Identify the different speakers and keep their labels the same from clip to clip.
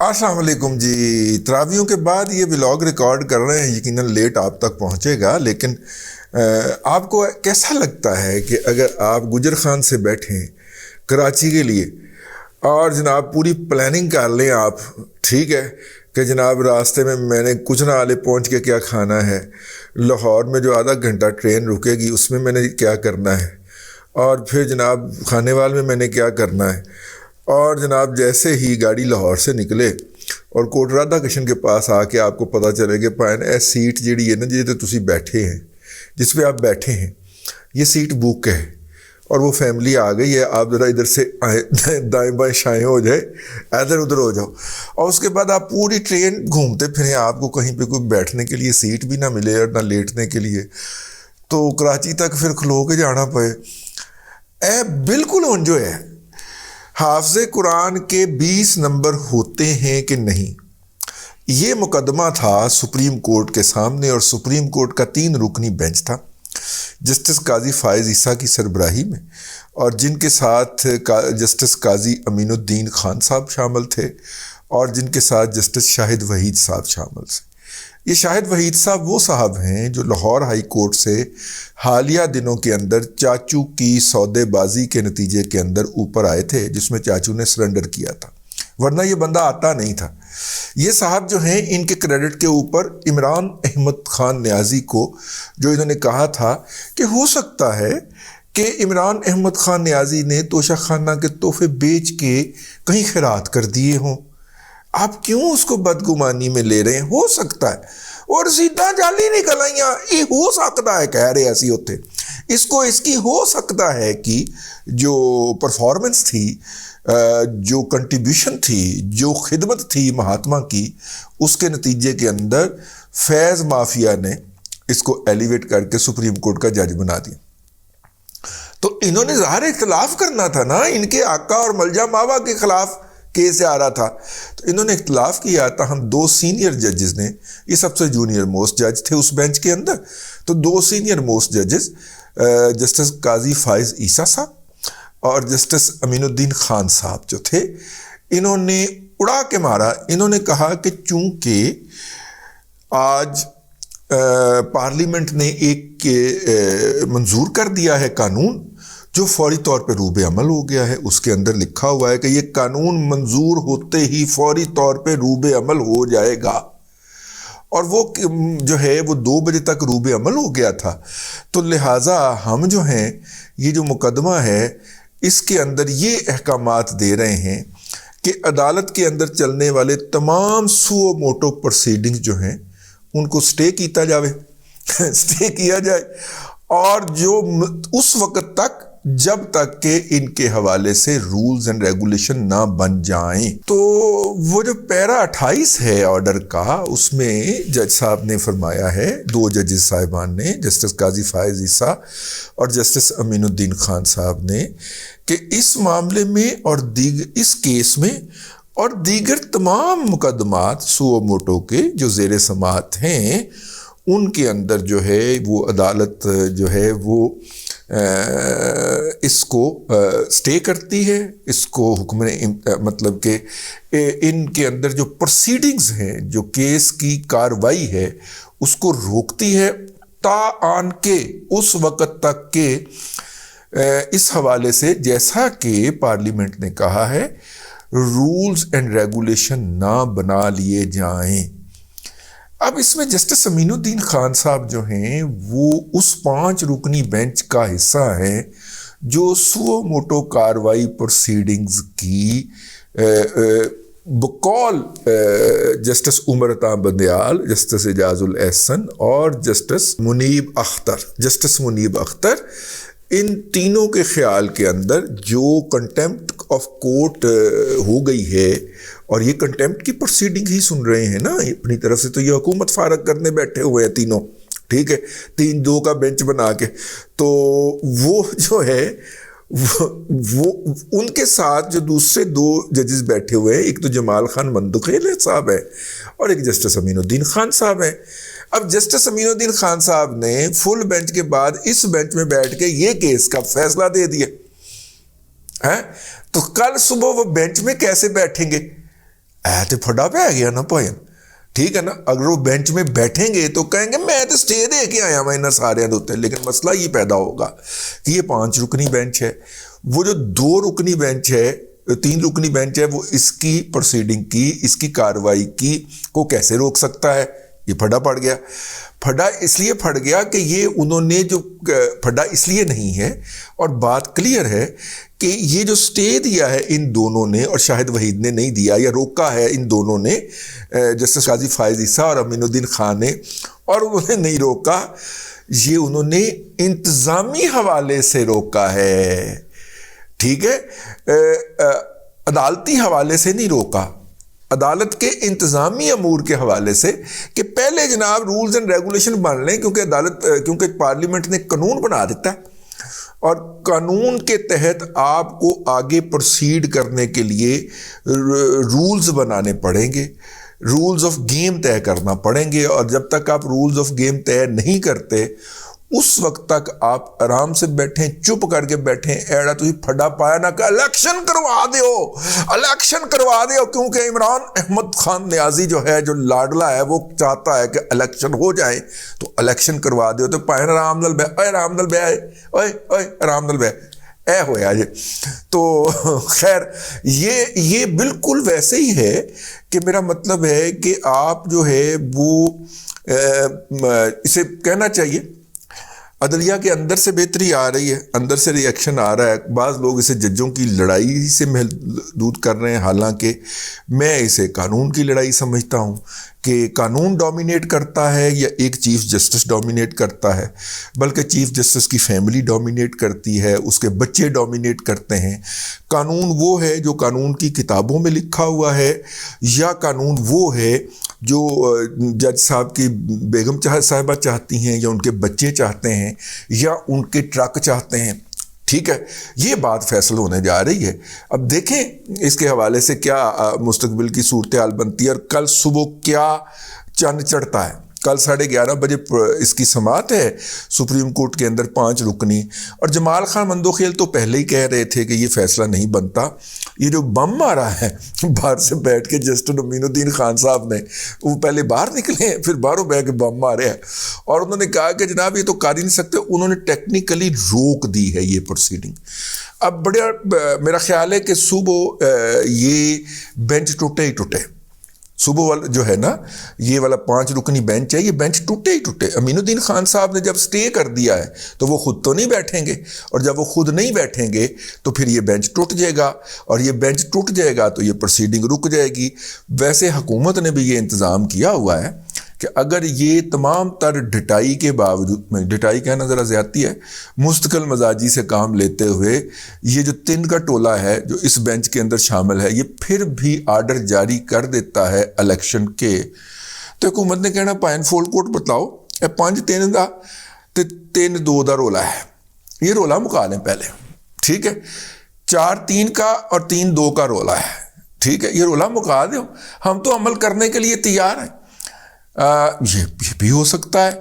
Speaker 1: السلام علیکم جی. تراویحوں کے بعد یہ ولاگ ریکارڈ کر رہے ہیں, یقیناً لیٹ آپ تک پہنچے گا, لیکن آپ کو کیسا لگتا ہے کہ اگر آپ گجر خان سے بیٹھیں کراچی کے لیے اور جناب پوری پلاننگ کر لیں آپ, ٹھیک ہے, کہ جناب راستے میں نے کچھ نہ آلے پہنچ کے کیا کھانا ہے, لاہور میں جو آدھا گھنٹہ ٹرین رکے گی اس میں نے کیا کرنا ہے, اور پھر جناب کھانے وال میں نے کیا کرنا ہے, اور جناب جیسے ہی گاڑی لاہور سے نکلے اور کوٹ رادھا کرشن کے پاس آ کے آپ کو پتہ چلے کہ پائن سیٹ جیڑی ہے نا جی تسی بیٹھے ہیں, جس پہ آپ بیٹھے ہیں یہ سیٹ بک ہے اور وہ فیملی آ گئی ہے, آپ ذرا ادھر سے دائیں بائیں شائیں ہو جائے, ادھر ادھر ہو جاؤ, اور اس کے بعد آپ پوری ٹرین گھومتے پھریں, آپ کو کہیں پہ کوئی بیٹھنے کے لیے سیٹ بھی نہ ملے اور نہ لیٹنے کے لیے, تو کراچی تک پھر کھلو کے جانا پڑے. بالکل اونجو ہے. حافظ قرآن کے 20 نمبر ہوتے ہیں کہ نہیں, یہ مقدمہ تھا سپریم کورٹ کے سامنے, اور سپریم کورٹ کا 3 رکنی بینچ تھا جسٹس قاضی فائز عیسیٰ کی سربراہی میں, اور جن کے ساتھ جسٹس قاضی امین الدین خان صاحب شامل تھے, اور جن کے ساتھ جسٹس شاہد وحید صاحب شامل تھے. یہ شاہد وحید صاحب وہ صاحب ہیں جو لاہور ہائی کورٹ سے حالیہ دنوں کے اندر چاچو کی سودے بازی کے نتیجے کے اندر اوپر آئے تھے, جس میں چاچو نے سرنڈر کیا تھا, ورنہ یہ بندہ آتا نہیں تھا. یہ صاحب جو ہیں ان کے کریڈٹ کے اوپر عمران احمد خان نیازی کو, جو انہوں نے کہا تھا کہ ہو سکتا ہے کہ عمران احمد خان نیازی نے توشہ خانہ کے تحفے بیچ کے کہیں خیرات کر دیے ہوں, آپ کیوں اس کو بدگمانی میں لے رہے ہیں, ہو سکتا ہے, اور سیدھا جالی نکل آئیاں, یہ ہو سکتا ہے, کہہ رہے ایسی ہوتے اس کو, اس کی ہو سکتا ہے کہ جو پرفارمنس تھی, جو کنٹریبیوشن تھی, جو خدمت تھی مہاتما کی, اس کے نتیجے کے اندر فیض مافیا نے اس کو ایلیویٹ کر کے سپریم کورٹ کا جج بنا دیا. تو انہوں نے ظاہر اختلاف کرنا تھا نا, ان کے آقا اور ملجا ماوا کے خلاف کیس آ رہا تھا, تو انہوں نے اختلاف کیا تھا. ہم 2 سینئر ججز نے, یہ سب سے جونیئر موسٹ جج تھے اس بینچ کے اندر, تو 2 سینئر موسٹ ججز جسٹس قاضی فائز عیسیٰ صاحب اور جسٹس امین الدین خان صاحب جو تھے, انہوں نے اڑا کے مارا. انہوں نے کہا کہ چونکہ آج پارلیمنٹ نے ایک منظور کر دیا ہے قانون جو فوری طور پہ روب عمل ہو گیا ہے, اس کے اندر لکھا ہوا ہے کہ یہ قانون منظور ہوتے ہی فوری طور پہ روب عمل ہو جائے گا, اور وہ جو ہے وہ 2 بجے تک روب عمل ہو گیا تھا. تو لہٰذا ہم جو ہیں یہ جو مقدمہ ہے اس کے اندر یہ احکامات دے رہے ہیں کہ عدالت کے اندر چلنے والے تمام سو موٹو پروسیڈنگز جو ہیں ان کو سٹے کیتا جاوے, سٹے کیا جائے, اور جو اس وقت تک جب تک کہ ان کے حوالے سے رولز اینڈ ریگولیشن نہ بن جائیں. تو وہ جو پیرا 28 ہے آرڈر کا, اس میں جج صاحب نے فرمایا ہے, 2 ججز صاحبان نے, جسٹس قاضی فائز عیسیٰ اور جسٹس امین الدین خان صاحب نے, کہ اس معاملے میں اور اس کیس میں اور دیگر تمام مقدمات سو موٹو کے جو زیر سماعت ہیں ان کے اندر جو ہے وہ عدالت جو ہے وہ اس کو سٹے کرتی ہے, اس کو حکم مطلب کہ ان کے اندر جو پروسیڈنگز ہیں, جو کیس کی کاروائی ہے, اس کو روکتی ہے تا آن کے اس وقت تک کہ اس حوالے سے جیسا کہ پارلیمنٹ نے کہا ہے رولز اینڈ ریگولیشن نہ بنا لیے جائیں. اب اس میں جسٹس امین الدین خان صاحب جو ہیں وہ اس 5 رکنی بینچ کا حصہ ہیں جو سو موٹو کاروائی پروسیڈنگز کی بقول جسٹس عمر عطا بندیال, جسٹس اعجاز الاحسن اور جسٹس منیب اختر, ان تینوں کے خیال کے اندر جو کنٹیمپٹ آف کورٹ ہو گئی ہے, اور یہ کنٹیمپٹ کی پروسیڈنگ ہی سن رہے ہیں نا اپنی طرف سے, تو یہ حکومت فارغ کرنے بیٹھے ہوئے ہیں تینوں, ٹھیک ہے, 3-2 کا بینچ بنا کے. تو وہ جو ہے وہ ان کے ساتھ جو دوسرے 2 ججز بیٹھے ہوئے ہیں, ایک تو جمال خان مندخیل صاحب ہے اور ایک جسٹس امین الدین خان صاحب ہیں. اب جسٹس امین الدین خان صاحب نے فل بینچ کے بعد اس بینچ میں بیٹھ کے یہ کیس کا فیصلہ دے دیا, تو کل صبح وہ بینچ میں کیسے بیٹھیں گے؟ تو پھڈا پہ گیا نا پوئن, ٹھیک ہے نا. اگر وہ بینچ میں بیٹھیں گے تو کہیں گے میں تو اسٹے دے کے آیا ہوں سارے دوتے, لیکن مسئلہ یہ پیدا ہوگا کہ یہ 5 رکنی بینچ ہے, وہ جو 2 رکنی بینچ ہے 3 رکنی بینچ ہے, وہ اس کی پروسیڈنگ کی, اس کی کارروائی کی کو کیسے روک سکتا ہے؟ یہ پھڈا پڑ گیا. پھڈا اس لیے پھڑ گیا کہ یہ انہوں نے جو پھڈا اس لیے نہیں ہے, اور بات کلیئر ہے کہ یہ جو سٹے دیا ہے ان دونوں نے, اور شاہد وحید نے نہیں دیا, یا روکا ہے ان دونوں نے, جسٹس قاضی فائز عیسیٰ اور امین الدین خان نے, اور انہوں نے نہیں روکا, یہ انہوں نے انتظامی حوالے سے روکا ہے, ٹھیک ہے, عدالتی حوالے سے نہیں روکا, عدالت کے انتظامی امور کے حوالے سے, کہ پہلے جناب رولز اینڈ ریگولیشن بن لیں, کیونکہ پارلیمنٹ نے قانون بنا دیتا ہے, اور قانون کے تحت آپ کو آگے پروسیڈ کرنے کے لیے رولز بنانے پڑیں گے, رولز آف گیم طے کرنا پڑیں گے, اور جب تک آپ رولز آف گیم طے نہیں کرتے اس وقت تک آپ آرام سے بیٹھیں, چپ کر کے بیٹھیں, ایڑا تو ہی پھڈا پایا نہ کہ الیکشن کروا دیو, الیکشن کروا دیو, کیونکہ عمران احمد خان نیازی جو ہے, جو لاڈلا ہے, وہ چاہتا ہے کہ الیکشن ہو جائیں, تو الیکشن کروا دیو, تو پائن آرام نل بے, اے آرام نل بے آئے, اوے آرام نل بے اے ہویا جی. تو خیر یہ بالکل ویسے ہی ہے کہ میرا مطلب ہے کہ آپ جو ہے وہ اسے کہنا چاہیے عدلیہ کے اندر سے بہتری آ رہی ہے, اندر سے ری ایکشن آ رہا ہے. بعض لوگ اسے ججوں کی لڑائی سے محدود کر رہے ہیں, حالانکہ میں اسے قانون کی لڑائی سمجھتا ہوں کہ قانون ڈومینیٹ کرتا ہے یا ایک چیف جسٹس ڈومینیٹ کرتا ہے, بلکہ چیف جسٹس کی فیملی ڈومینیٹ کرتی ہے, اس کے بچے ڈومینیٹ کرتے ہیں. قانون وہ ہے جو قانون کی کتابوں میں لکھا ہوا ہے, یا قانون وہ ہے جو جج صاحب کی بیگم صاحبہ چاہتی ہیں, یا ان کے بچے چاہتے ہیں, یا ان کے ٹرک چاہتے ہیں, ٹھیک ہے. یہ بات فیصل ہونے جا رہی ہے. اب دیکھیں اس کے حوالے سے کیا مستقبل کی صورتحال بنتی ہے, اور کل صبح کیا چاند چڑھتا ہے. کل 11:30 بجے اس کی سماعت ہے سپریم کورٹ کے اندر 5 رکنی, اور جمال خان مندوخیل تو پہلے ہی کہہ رہے تھے کہ یہ فیصلہ نہیں بنتا. یہ جو بم مارا ہے باہر سے بیٹھ کے جسٹس امین الدین خان صاحب نے, وہ پہلے باہر نکلے ہیں, پھر باہروں بیٹھ کے بم مارے ہیں, اور انہوں نے کہا کہ جناب یہ تو کر ہی نہیں سکتے. انہوں نے ٹیکنیکلی روک دی ہے یہ پروسیڈنگ. اب میرا خیال ہے کہ صبح یہ بینچ ٹوٹے ہی ٹوٹے, صبح والا جو ہے نا یہ والا 5 رکنی بینچ ہے, یہ بینچ ٹوٹے ہی ٹوٹے. امین الدین خان صاحب نے جب سٹے کر دیا ہے تو وہ خود تو نہیں بیٹھیں گے, اور جب وہ خود نہیں بیٹھیں گے تو پھر یہ بینچ ٹوٹ جائے گا, اور یہ بینچ ٹوٹ جائے گا تو یہ پروسیڈنگ رک جائے گی. ویسے حکومت نے بھی یہ انتظام کیا ہوا ہے کہ اگر یہ تمام تر ڈٹائی کے باوجود, میں ڈٹائی کہنا ذرا زیادتی ہے, مستقل مزاجی سے کام لیتے ہوئے یہ جو 3 کا ٹولہ ہے جو اس بینچ کے اندر شامل ہے, یہ پھر بھی آرڈر جاری کر دیتا ہے الیکشن کے. تو حکومت نے کہنا پائن فول کوٹ بتلاؤ, 5-3 دا تے 3-2 دا رولا ہے, یہ رولا مکا لیں پہلے, ٹھیک ہے. 4-3 کا اور 3-2 کا رولا ہے, ٹھیک ہے, یہ رولا مکا دو, ہم تو عمل کرنے کے لیے تیار ہیں. یہ بھی ہو سکتا ہے,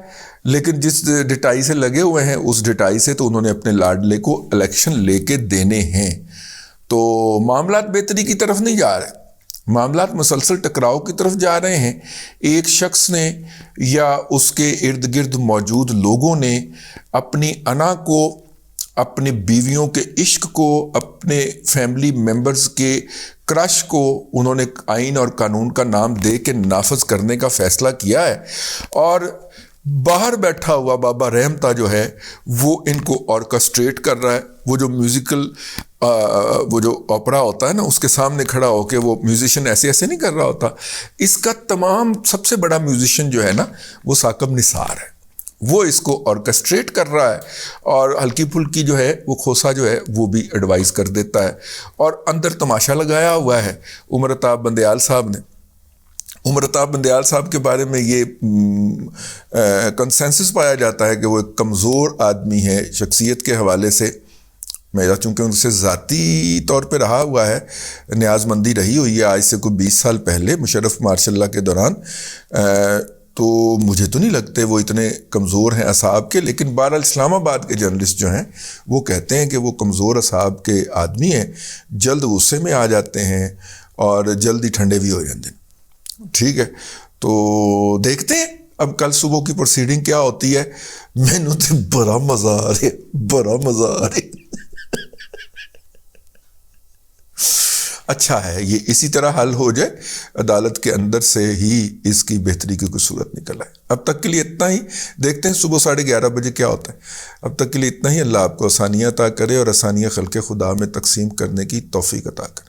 Speaker 1: لیکن جس ڈٹائی سے لگے ہوئے ہیں اس ڈٹائی سے تو انہوں نے اپنے لاڈلے کو الیکشن لے کے دینے ہیں. تو معاملات بہتری کی طرف نہیں جا رہے, معاملات مسلسل ٹکراؤ کی طرف جا رہے ہیں. ایک شخص نے یا اس کے ارد گرد موجود لوگوں نے اپنی انا کو, اپنی بیویوں کے عشق کو, اپنے فیملی ممبرز کے کرش کو انہوں نے آئین اور قانون کا نام دے کے نافذ کرنے کا فیصلہ کیا ہے. اور باہر بیٹھا ہوا بابا رحمتا جو ہے وہ ان کو آرکسٹریٹ کر رہا ہے. وہ جو میوزیکل وہ جو اوپرا ہوتا ہے نا, اس کے سامنے کھڑا ہو کے وہ میوزیشین ایسے نہیں کر رہا ہوتا. اس کا تمام سب سے بڑا میوزیشین جو ہے نا وہ ثاقب نثار ہے, وہ اس کو آرکسٹریٹ کر رہا ہے, اور ہلکی پھلکی جو ہے وہ کھوسا جو ہے وہ بھی ایڈوائز کر دیتا ہے. اور اندر تماشا لگایا ہوا ہے عمر عطاب بندیال صاحب نے. عمر عطاب بندیال صاحب کے بارے میں یہ کنسنسس پایا جاتا ہے کہ وہ ایک کمزور آدمی ہے شخصیت کے حوالے سے. میرا چونکہ ان سے ذاتی طور پہ رہا ہوا ہے, نیاز مندی رہی ہوئی ہے آج سے کوئی 20 سال پہلے مشرف مارشاء اللہ کے دوران, تو مجھے تو نہیں لگتے وہ اتنے کمزور ہیں اعصاب کے. لیکن بہرحال اسلام آباد کے جرنلسٹ جو ہیں وہ کہتے ہیں کہ وہ کمزور اعصاب کے آدمی ہیں, جلد غصے میں آ جاتے ہیں, اور جلدی ٹھنڈے بھی ہو جاندے. ٹھیک ہے, تو دیکھتے ہیں اب کل صبح کی پروسیڈنگ کیا ہوتی ہے. مینوں تے بڑا مزہ آ رہا ہے, بڑا مزہ آ رہا ہے. اچھا ہے یہ اسی طرح حل ہو جائے, عدالت کے اندر سے ہی اس کی بہتری کی کوئی صورت نکل آئے. اب تک کے لیے اتنا ہی, دیکھتے ہیں صبح 11:30 بجے کیا ہوتا ہے. اب تک کے لیے اتنا ہی. اللہ آپ کو آسانیاں عطا کرے اور آسانیاں خلق خدا میں تقسیم کرنے کی توفیق عطا کرے.